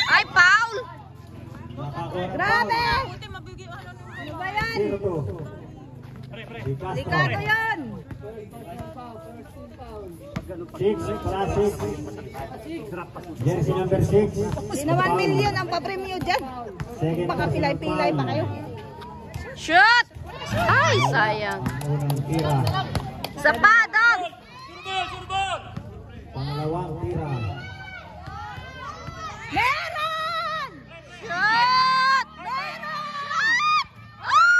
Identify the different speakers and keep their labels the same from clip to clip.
Speaker 1: Ay, Paul! Grabe! Ano ba yan? Delikado yan!
Speaker 2: 6 para 6. Jersey number 6.
Speaker 1: Di na 1 million ang papremyo dyan. Baka pilay-pilay pa kayo. Shoot! Ay, sayang. Sa padong!
Speaker 2: Pangalawang tira.
Speaker 1: Meron! Shoot! Meron! Ah!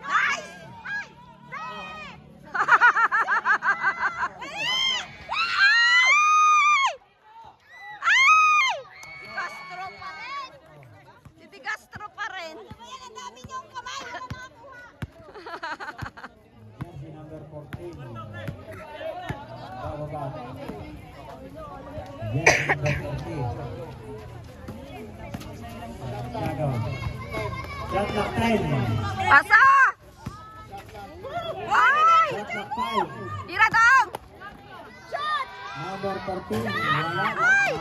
Speaker 1: Nice! Si Castro pa rin. Ang dami niyong kamay.
Speaker 2: Jersey number 14. Bababa. Jersey number 14. Shot clock 10.
Speaker 1: Pasa! Ay!
Speaker 2: Shot clock 5.
Speaker 1: Tira dong!
Speaker 2: Number 14. Wala.
Speaker 1: Ay!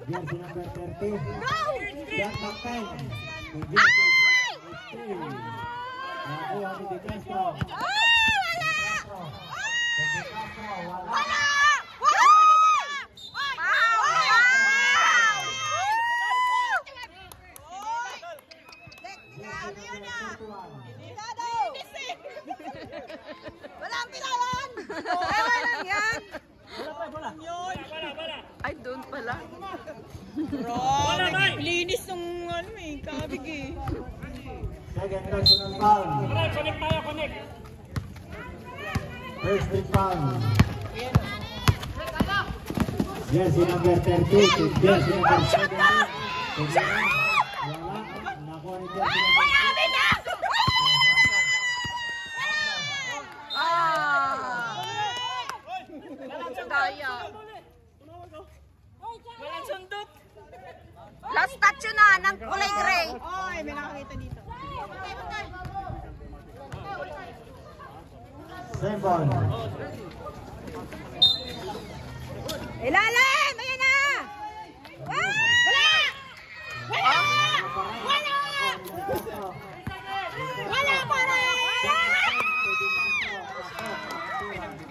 Speaker 2: Jersey number 13. Shot clock 10.
Speaker 1: Ay!
Speaker 2: Nakuha ni De Castro.
Speaker 1: Ay! Wala!
Speaker 2: De Castro, wala.
Speaker 1: Wala! Wala! Walang pilawan! Walang yan! Ay, doon pala.
Speaker 3: Linis ng ano eh, kabig eh.
Speaker 2: Second personal foul. First big foul. Jersey number 13. Jersey number 17. Wala. Nakuha ni Jersey number 17.
Speaker 1: Daya.
Speaker 3: Walang sundok.
Speaker 1: Last touch yun na ng kulay gray.
Speaker 3: Ay, may nakakita dito.
Speaker 2: Second.
Speaker 1: Ilalim! Ayan na! Wala! Wala! Wala! Wala pa rin!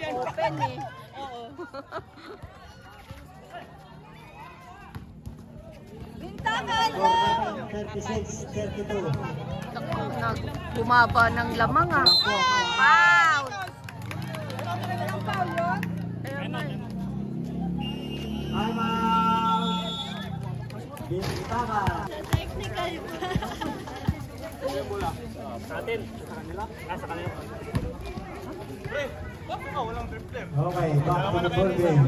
Speaker 1: Open eh. Oo. Bintakan mo!
Speaker 2: 36-32.
Speaker 1: Bumaba ng lamang ah. Wow!
Speaker 2: I'm out. Bintakan.
Speaker 3: Technical pa.
Speaker 4: Atin, sa kanila. Nasa kanila.
Speaker 2: Okay, back to the ball game.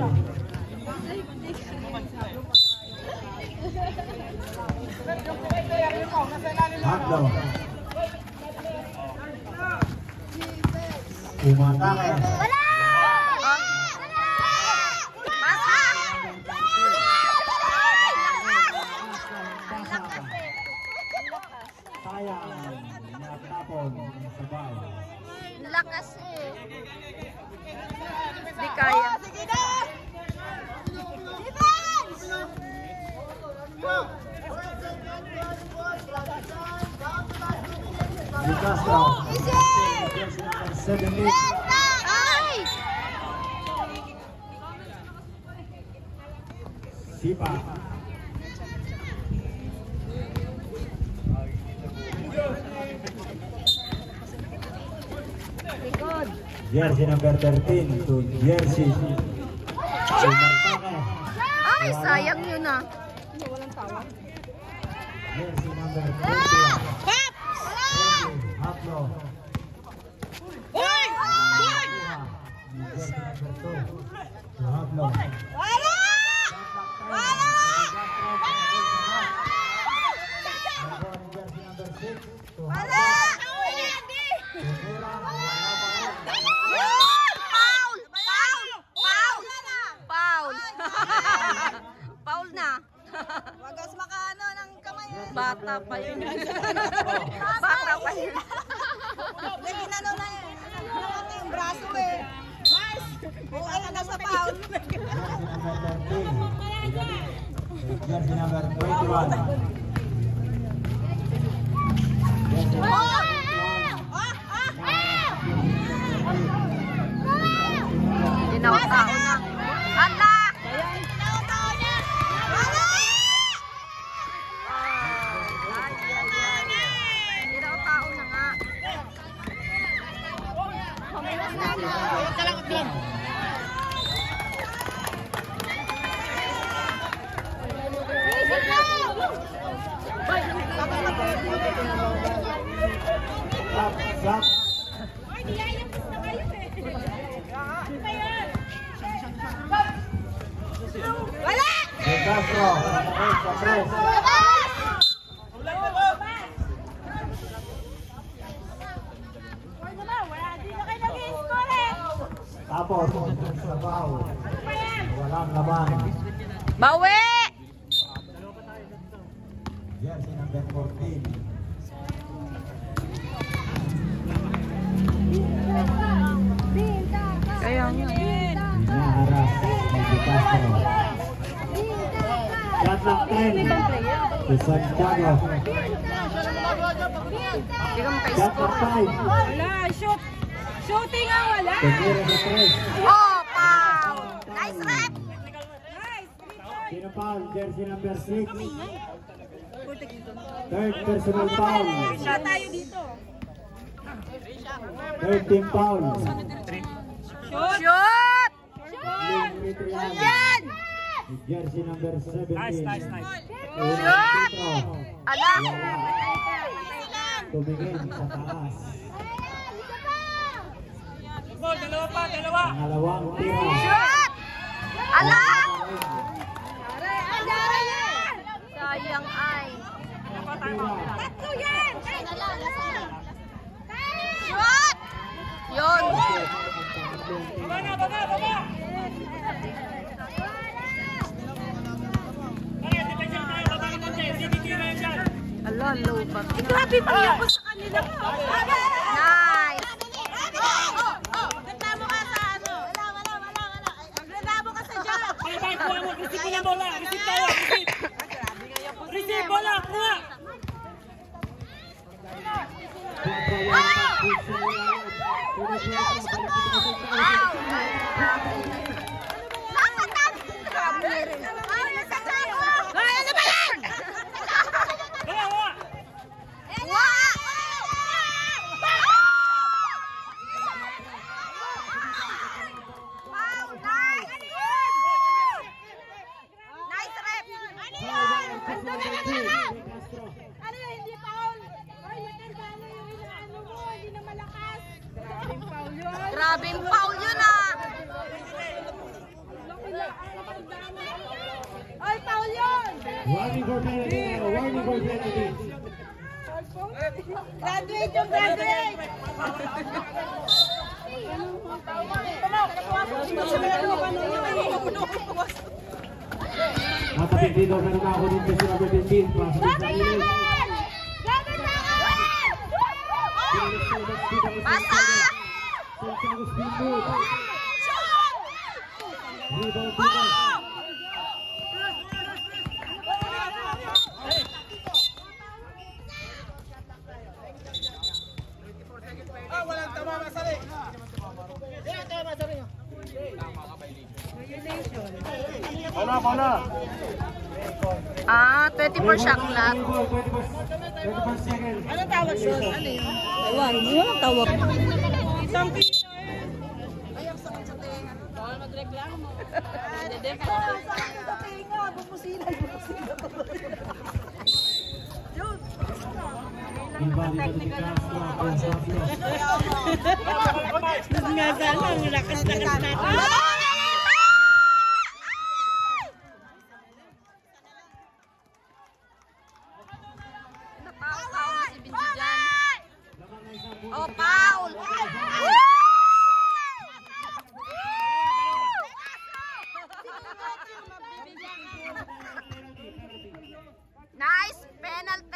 Speaker 2: Haklo. Umatake.
Speaker 1: Wala! Basa!
Speaker 2: Sayang. Natapon sa ball.
Speaker 1: Lakas eh. Di kaya.
Speaker 3: Sige na!
Speaker 1: Defense!
Speaker 2: De Castro.
Speaker 1: Easy!
Speaker 2: 17.
Speaker 1: Ay!
Speaker 2: Sipa. Jersey number 13 to Jersey. Umatake.
Speaker 1: Ay, sayang yun ah.
Speaker 2: Jersey number 21. Haklo.
Speaker 3: Uy!
Speaker 2: Jersey number 2 to Haklo.
Speaker 1: Wala! Wala! Bata pa yun. Bata pa yun.
Speaker 3: May ginano na yun. Ito yung braso eh. Mars! Oo, ano na sa pound.
Speaker 2: Jersey number 21.
Speaker 1: Tinawag-tao na. Ata! Tinawag-tao na nga.
Speaker 2: Stop.
Speaker 3: Wala!
Speaker 2: De Castro, sa press. Tapos, sa foul. Walang laban.
Speaker 1: Bawi!
Speaker 2: Jersey number 14.
Speaker 1: Kaya nga.
Speaker 2: Hinaharap ni De Castro. Shot clock 10 to Santiago.
Speaker 1: Hindi ka
Speaker 2: Shot
Speaker 1: maka-score.
Speaker 2: clock 5.
Speaker 3: Wala, shoot. Shooting nga wala.
Speaker 2: Tumira sa press.
Speaker 1: Oh, foul! Nice rep!
Speaker 2: Sino foul? Jersey number 6. Third personal foul.
Speaker 3: Siya tayo dito.
Speaker 2: Third team foul.
Speaker 1: Shoot!
Speaker 2: Lead free throw line.
Speaker 1: Yan!
Speaker 2: Si Jersey number 17.
Speaker 4: Nice.
Speaker 1: Shoot! Ala!
Speaker 2: Tumingin sa taas.
Speaker 4: Dalawa pa, dalawa.
Speaker 2: Pangalawang tira.
Speaker 1: Shoot! Ala! Sayang ay.
Speaker 2: Tira.
Speaker 1: Shoot! Yun!
Speaker 4: Baba. Kaya, depensyal tayo. Babae mo dyan. CBT na yan dyan.
Speaker 1: Ala, low pa.
Speaker 3: Grabe pa niya po sa kanila.
Speaker 1: Nice!
Speaker 3: Reklamo ka sa ano? Wala. Magreklamo ka sa job.
Speaker 4: Kaya bakit kuha mo? Receive mo ng bola. Receive tayo. Receive bola. Kuha.
Speaker 1: Ano ba yan?
Speaker 4: Kuha.
Speaker 1: Nice rep!
Speaker 3: Ano yun, hindi foul? Ay, matanda na yung inaano mo, hindi na malakas. Grabing foul yun.
Speaker 1: Grabing foul yun ah!
Speaker 3: Ay, foul yun!
Speaker 2: Warning for penalty. Warning for penalty.
Speaker 3: Graduate yung graduate!
Speaker 2: Nakapindido ka naman ako dito sa number 15. Pasok sa ilis.
Speaker 1: Basta!
Speaker 2: Santiago spin move. Rebound to
Speaker 4: Bola.
Speaker 1: Ah, 24 shot clock.
Speaker 2: 21 seconds.
Speaker 3: Ano tawag yun? Ano yun? Ewan, ano tawag? Isang piso eh. Ay, ang sakit sa tenga. Bawal magreklamo. Sakit sa tenga. Bumusilan. Yun.
Speaker 2: Invalid si Castro.
Speaker 3: Mas nga sana, ang lakas-lakas natin.
Speaker 1: Napakaw na si Binji dyan. Oh, foul! Nice penalty!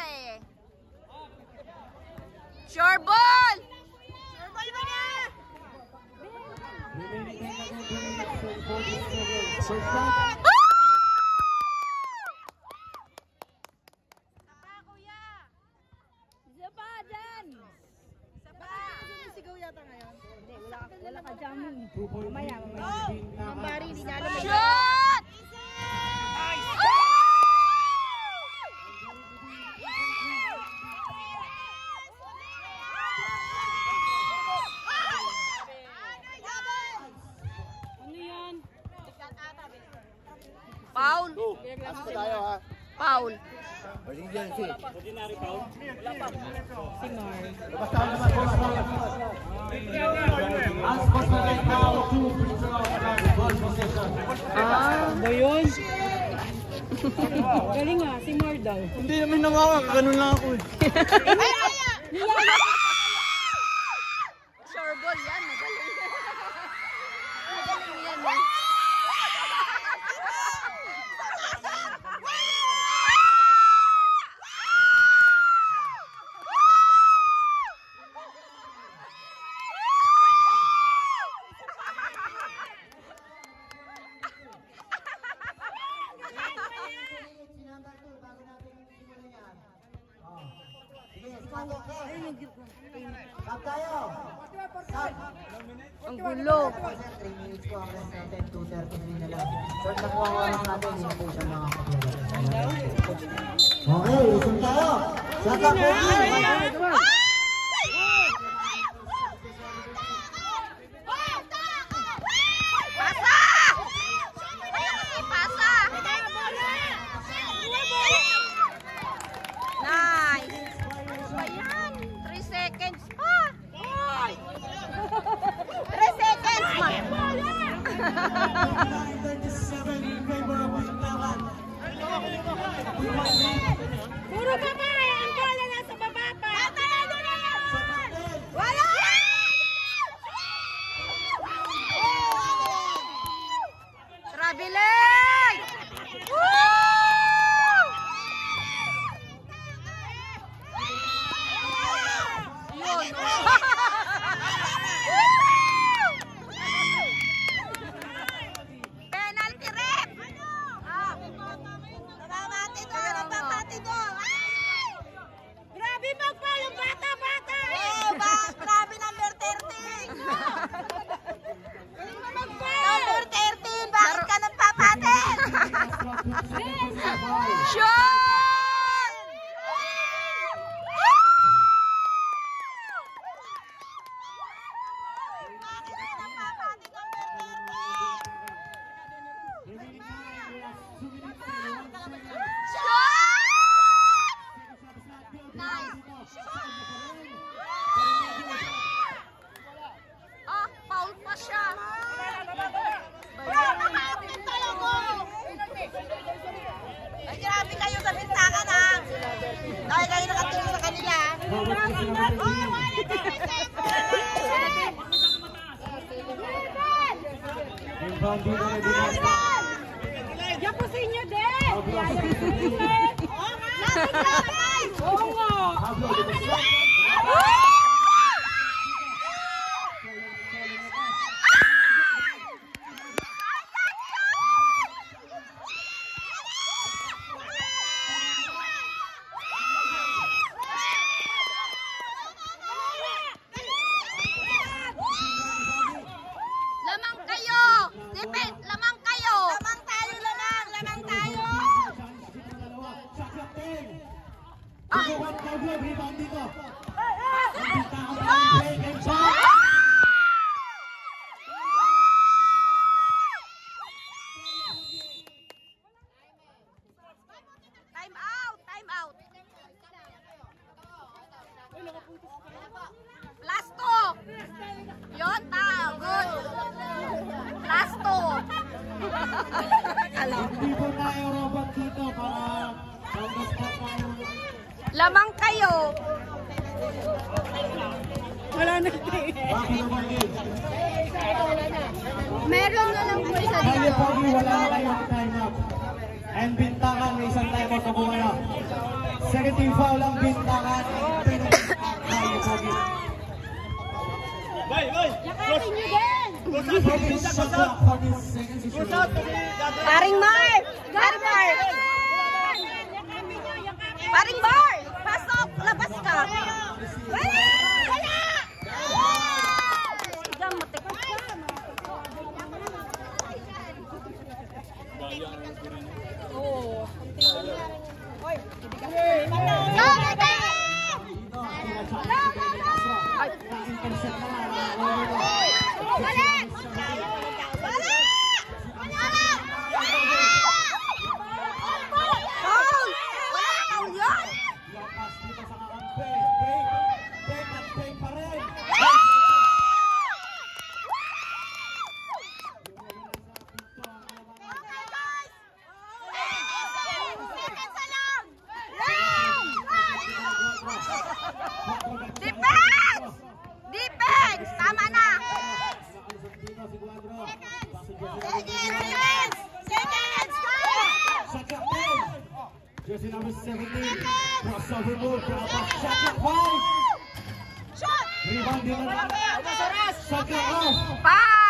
Speaker 1: Sure ball!
Speaker 3: Wala ka jamming. Mamaya.
Speaker 2: Ang
Speaker 3: Bari, hindi niya alam.
Speaker 1: Shoot!
Speaker 4: Ano yan?
Speaker 1: Foul. Foul.
Speaker 4: Ordinary foul? Si Mar. Ba yun? Galing nga, si Mar daw.
Speaker 5: Hindi naman nangawa, ganun lang ako eh.
Speaker 1: Sure ball yan. Magaling. Magaling yan eh. Ang gulo.
Speaker 6: 3 minutes po ang rest natin, 2:33 na lang. So, nakuha lang natin, hindi po siya mga okay, listen tayo. Shut up,
Speaker 1: Pasa! Pasa! Nice! Ayan, 3 seconds pa. 3 seconds ma.
Speaker 3: Puro babae! Ang bola nasa baba pa!
Speaker 1: Wala! Traveling! Woo! Yun. Penalty rep! Namamati doon! Namamati doon!
Speaker 3: Grabe magpalong bata-bata!
Speaker 1: Oh, grabe number 13! Number 13! Bakit ka nagpapatin? Shot! Bakit ka nagpapatin number 13? Shot! Nice! Ah, foul pa siya. Ay, grabe kayo sa bintangan ha. Dahil kayo nakatingin sa kanila.
Speaker 3: Diyan po sa inyo din! Oo nga!
Speaker 1: Lamang kayo! Defense, lamang kayo! Lamang tayo, lamang! Lamang tayo! Time out! Time out! Last two! Yun, tao! Good! Last two!
Speaker 2: Hindi po tayo robot dito para mag-spot tayo.
Speaker 1: Lamang kayo!
Speaker 3: Wala na
Speaker 2: Bakit naman yun?
Speaker 1: Meron na lang po isa
Speaker 2: Kaya Pogi, wala na kayong time up. And bintangan, may isang time up na po kayo. Second team foul ang bintangan. Kaya Pogi.
Speaker 3: Yakatin nyo din!
Speaker 1: Paring Mar! Paring Mar! Paring Mar! Pasok! Labas ka! Wala! Wala! Sigang matik. Defense! Defense! Tama na! Seconds! Seconds!
Speaker 2: Jersey number 17. Crossover move. Shot 5.
Speaker 1: Shot!
Speaker 2: Rebound din. Second off.
Speaker 1: Foul!